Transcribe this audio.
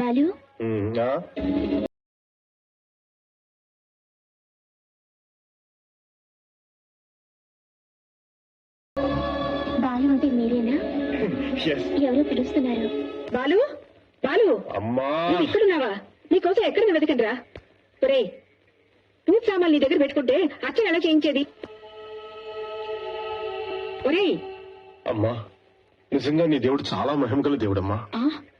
బాలు బాలు అంటే మీరేనా? ఎవరో పిలుస్తున్నారు. బాలు బాలు అమ్మా నువ్వు ఇక్కడున్నావా? నీకోసం ఎక్కడ వెతకండిరా? ఒరే పూజ సామాన్లు నీ దగ్గర పెట్టుకుంటే అర్చన ఎలా చేయించేది? ఒరే అమ్మా నిజంగా నీ దేవుడు చాలా మహిమగల దేవుడమ్మా.